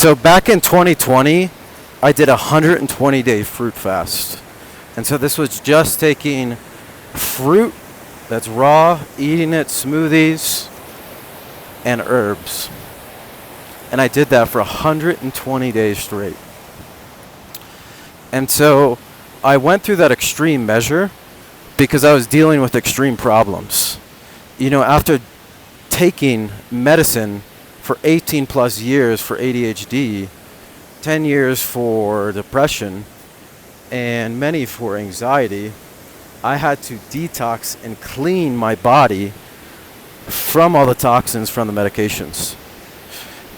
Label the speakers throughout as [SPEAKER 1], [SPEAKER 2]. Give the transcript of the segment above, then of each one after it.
[SPEAKER 1] So back in 2020, I did a 120-day fruit fast. And so this was just taking fruit that's raw, eating it, smoothies, and herbs. And I did that for 120 days straight. And so I went through that extreme measure because I was dealing with extreme problems. You know, after taking medicine for 18 plus years for ADHD, 10 years for depression, and many for anxiety, I had to detox and clean my body from all the toxins from the medications,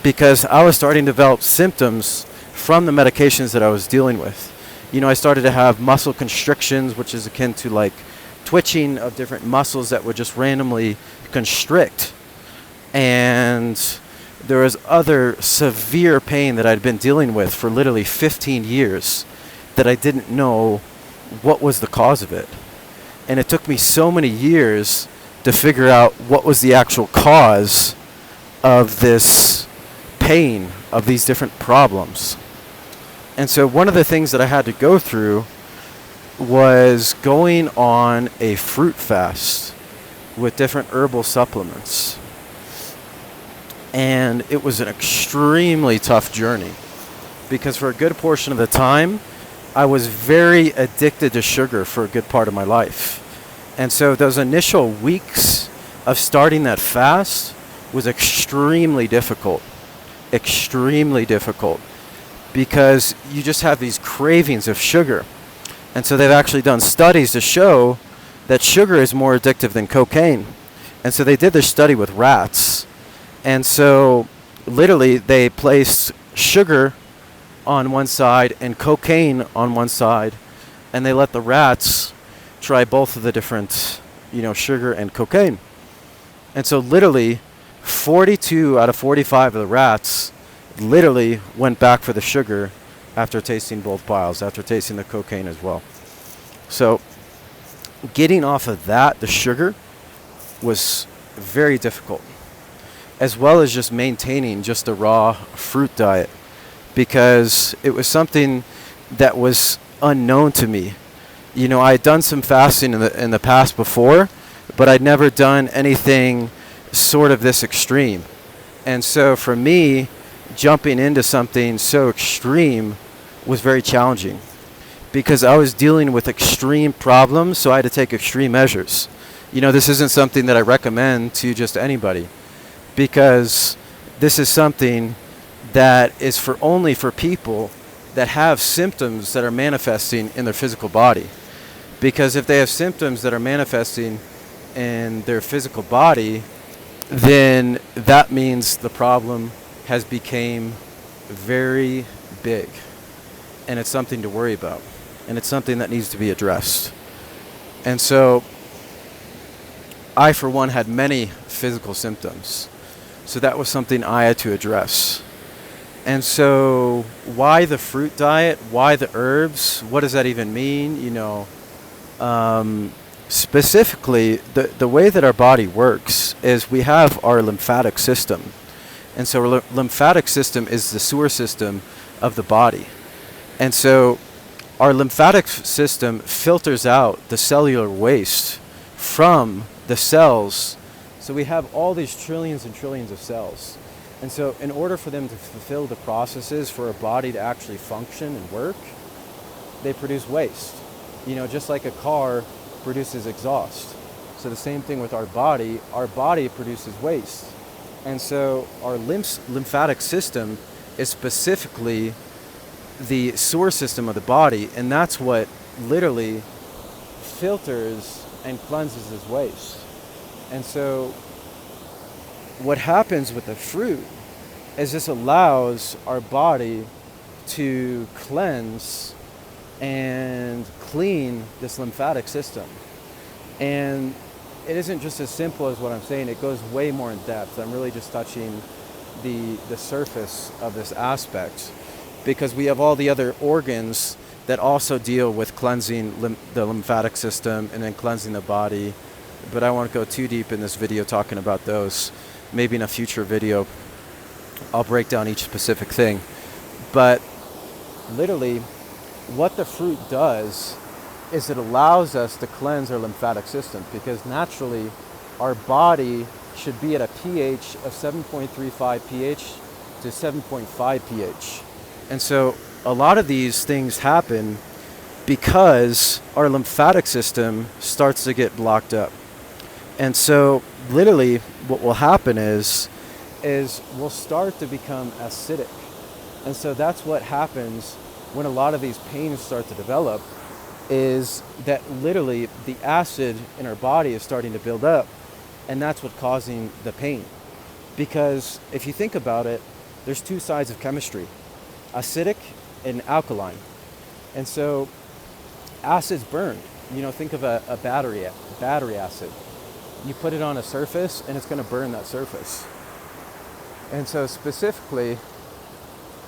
[SPEAKER 1] because I was starting to develop symptoms from the medications that I was dealing with. You know, I started to have muscle constrictions, which is akin to like twitching of different muscles that would just randomly constrict. And there was other severe pain that I'd been dealing with for literally 15 years that I didn't know what was the cause of it. And it took me so many years to figure out what was the actual cause of this pain, of these different problems. And so one of the things that I had to go through was going on a fruit fast with different herbal supplements. And it was an extremely tough journey because for a good portion of the time, I was very addicted to sugar for a good part of my life. And so those initial weeks of starting that fast was extremely difficult because you just have these cravings of sugar. And so they've actually done studies to show that sugar is more addictive than cocaine. And so they did this study with rats. And so literally they placed sugar on one side and cocaine on one side, and they let the rats try both of the different, sugar and cocaine. And so literally 42 out of 45 of the rats literally went back for the sugar after tasting both piles, after tasting the cocaine as well. So getting off of that, the sugar, was very difficult, as well as just maintaining just a raw fruit diet, because it was something that was unknown to me. You know, I had done some fasting in the past before, but I'd never done anything sort of this extreme. And so for me, jumping into something so extreme was very challenging because I was dealing with extreme problems, so I had to take extreme measures. You know, this isn't something that I recommend to just anybody, because this is something that is only for people that have symptoms that are manifesting in their physical body. Because if they have symptoms that are manifesting in their physical body, then that means the problem has become very big, and it's something to worry about, and it's something that needs to be addressed. And so I, for one, had many physical symptoms. So that was something I had to address. And so why the fruit diet? Why the herbs? What does that even mean? Specifically, the way that our body works is we have our lymphatic system. And so our lymphatic system is the sewer system of the body. And so our lymphatic system filters out the cellular waste from the cells. So we have all these trillions and trillions of cells. And so in order for them to fulfill the processes for a body to actually function and work, they produce waste. Just like a car produces exhaust. So the same thing with our body produces waste. And so our lymphatic system is specifically the sewer system of the body, and that's what literally filters and cleanses this waste. And so what happens with the fruit is this allows our body to cleanse and clean this lymphatic system. And it isn't just as simple as what I'm saying. It goes way more in depth. I'm really just touching the surface of this aspect, because we have all the other organs that also deal with cleansing the lymphatic system and then cleansing the body. But I won't go too deep in this video talking about those. Maybe in a future video, I'll break down each specific thing. But literally, what the fruit does is it allows us to cleanse our lymphatic system, because naturally our body should be at a pH of 7.35 pH to 7.5 pH. And so a lot of these things happen because our lymphatic system starts to get blocked up. And so literally what will happen is we'll start to become acidic. And so that's what happens when a lot of these pains start to develop, is that literally the acid in our body is starting to build up, and that's what's causing the pain. Because if you think about it, there's two sides of chemistry, acidic and alkaline. And so acids burn. Think of a battery acid. You put it on a surface and it's going to burn that surface. And so specifically,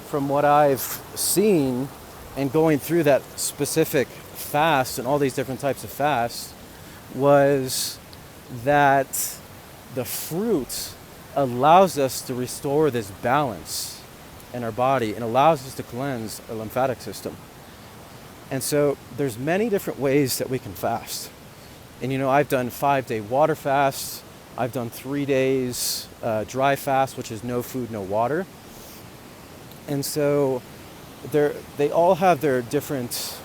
[SPEAKER 1] from what I've seen and going through that specific fast and all these different types of fasts, was that the fruit allows us to restore this balance in our body and allows us to cleanse our lymphatic system. And so there's many different ways that we can fast. And I've done 5-day water fast. I've done 3 days dry fast, which is no food, no water. And so they all have their different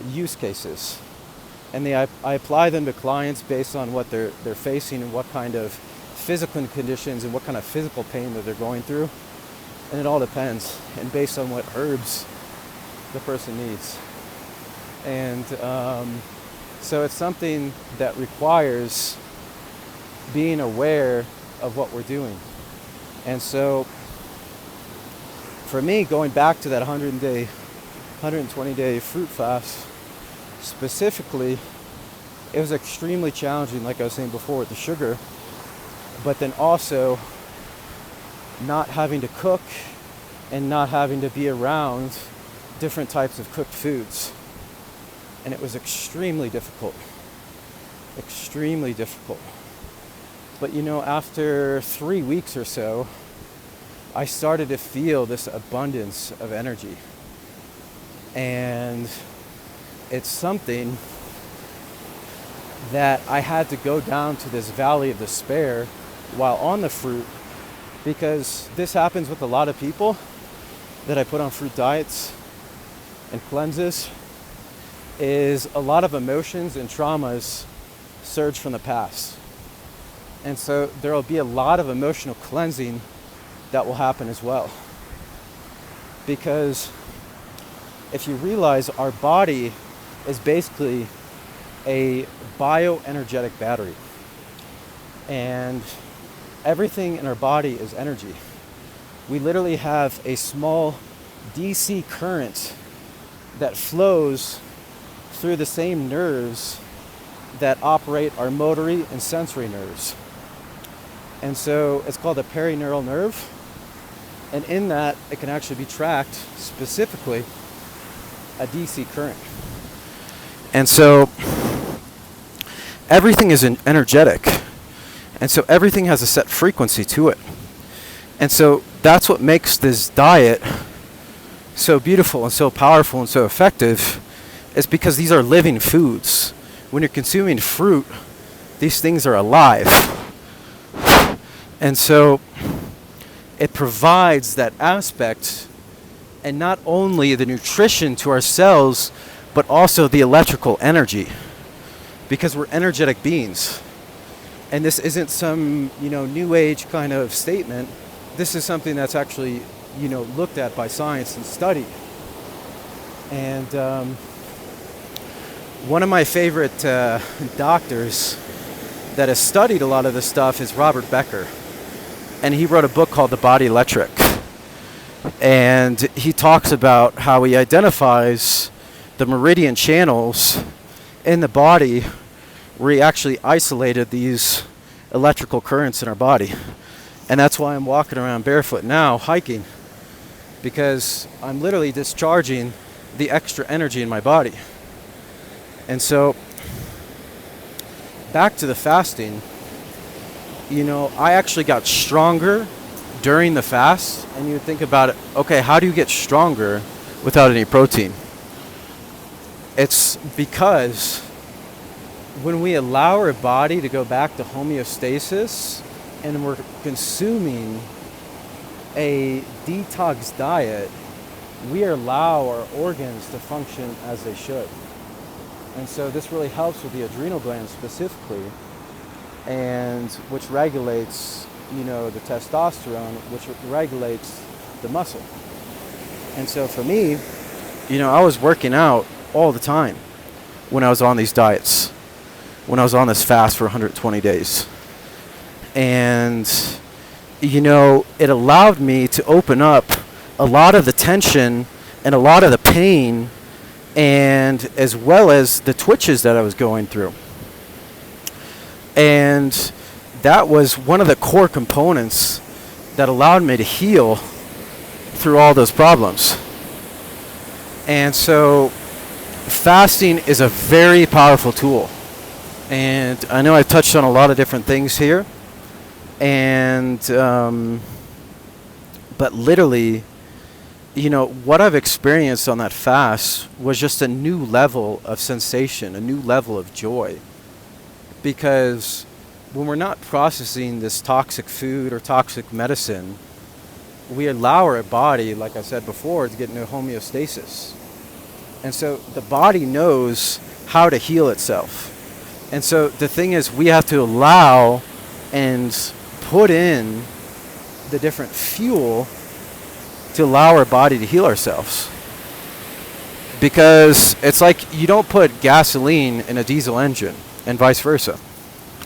[SPEAKER 1] use cases. And I apply them to clients based on what they're facing and what kind of physical conditions and what kind of physical pain that they're going through. And it all depends, and based on what herbs the person needs. And so it's something that requires being aware of what we're doing. And so for me, going back to that 120-day fruit fast, specifically, it was extremely challenging, like I was saying before, with the sugar, but then also not having to cook and not having to be around different types of cooked foods. And it was extremely difficult. But after 3 weeks or so, I started to feel this abundance of energy. And it's something that I had to go down to this valley of despair while on the fruit, because this happens with a lot of people that I put on fruit diets and cleanses, is a lot of emotions and traumas surge from the past. And so there will be a lot of emotional cleansing that will happen as well. Because if you realize, our body is basically a bioenergetic battery. And everything in our body is energy. We literally have a small DC current that flows through the same nerves that operate our motory and sensory nerves. And so it's called a perineural nerve. And in that, it can actually be tracked, specifically a DC current. And so everything is energetic. And so everything has a set frequency to it. And so that's what makes this diet so beautiful and so powerful and so effective, is because these are living foods. When you're consuming fruit, these things are alive. And so it provides that aspect, and not only the nutrition to our cells, but also the electrical energy, because we're energetic beings. And this isn't some, new age kind of statement. This is something that's actually, looked at by science and studied. And one of my favorite doctors that has studied a lot of this stuff is Robert Becker. And he wrote a book called The Body Electric. And he talks about how he identifies the meridian channels in the body where he actually isolated these electrical currents in our body. And that's why I'm walking around barefoot now, hiking, because I'm literally discharging the extra energy in my body. And so, back to the fasting, I actually got stronger, during the fast, and you think about it, okay, how do you get stronger without any protein? It's because when we allow our body to go back to homeostasis and we're consuming a detox diet, we allow our organs to function as they should. And so this really helps with the adrenal glands specifically, and which regulates, the testosterone, which regulates the muscle. And so for me, I was working out all the time when I was on these diets, when I was on this fast for 120 days. And, it allowed me to open up a lot of the tension and a lot of the pain, and as well as the twitches that I was going through. And that was one of the core components that allowed me to heal through all those problems. And so fasting is a very powerful tool. And I know I've touched on a lot of different things here. And, but literally, what I've experienced on that fast was just a new level of sensation, a new level of joy. Because when we're not processing this toxic food or toxic medicine, we allow our body, like I said before, to get into homeostasis. And so the body knows how to heal itself. And so the thing is, we have to allow and put in the different fuel to allow our body to heal ourselves. Because it's like you don't put gasoline in a diesel engine and vice versa.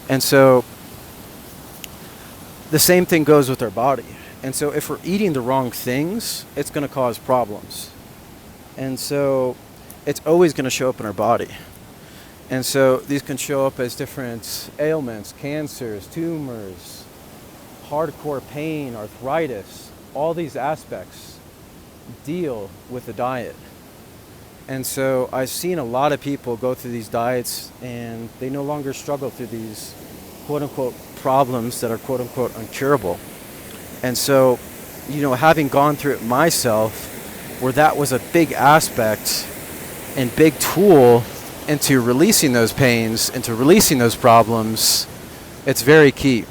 [SPEAKER 1] And so the same thing goes with our body. And so if we're eating the wrong things, it's going to cause problems. And so it's always going to show up in our body. And so these can show up as different ailments, cancers, tumors, hardcore pain, arthritis. All these aspects deal with the diet. And so I've seen a lot of people go through these diets and they no longer struggle through these quote-unquote problems that are quote-unquote incurable. And so, having gone through it myself, where that was a big aspect and big tool into releasing those pains, into releasing those problems, it's very key.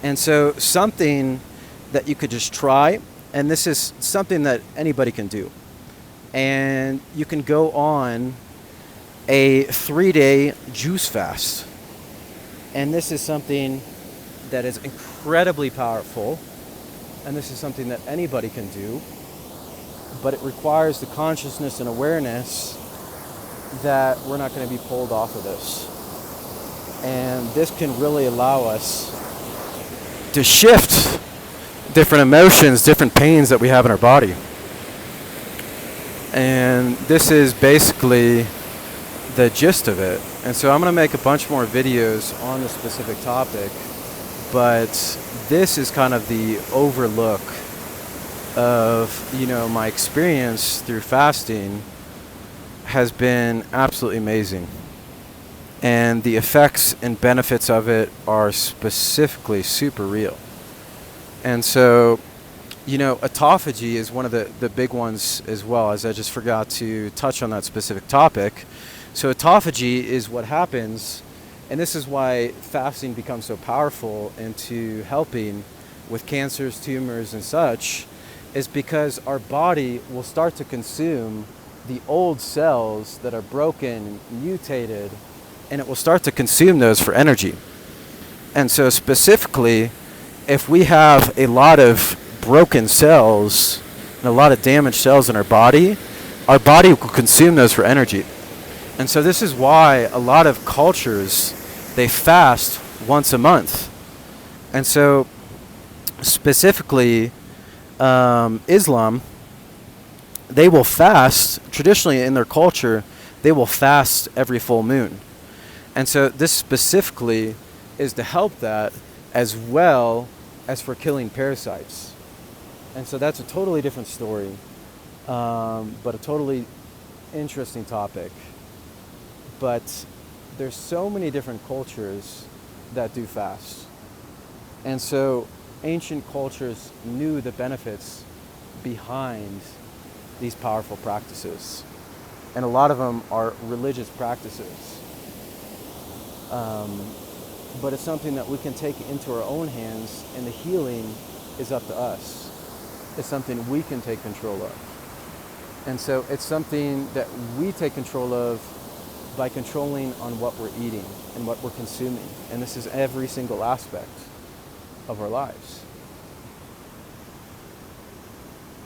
[SPEAKER 1] And so something that you could just try, and this is something that anybody can do. And you can go on a 3-day juice fast. And this is something that is incredibly powerful. And this is something that anybody can do. But it requires the consciousness and awareness that we're not going to be pulled off of this. And this can really allow us to shift different emotions, different pains that we have in our body. And this is basically the gist of it. And so I'm going to make a bunch more videos on this specific topic, but this is kind of the overlook of, my experience through fasting has been absolutely amazing. And the effects and benefits of it are specifically super real. And so, autophagy is one of the big ones as well, as I just forgot to touch on that specific topic. So autophagy is what happens, and this is why fasting becomes so powerful into helping with cancers, tumors, and such, is because our body will start to consume the old cells that are broken, mutated, and it will start to consume those for energy. And so specifically, if we have a lot of broken cells and a lot of damaged cells in our body will consume those for energy. And so this is why a lot of cultures, they fast once a month. And so specifically Islam, they will fast, traditionally in their culture, they will fast every full moon. And so this specifically is to help that, as well as for killing parasites. And so that's a totally different story, but a totally interesting topic. But there's so many different cultures that do fast. And so ancient cultures knew the benefits behind these powerful practices. And a lot of them are religious practices. But it's something that we can take into our own hands, and the healing is up to us. It's something we can take control of. And so it's something that we take control of by controlling on what we're eating and what we're consuming. And this is every single aspect of our lives.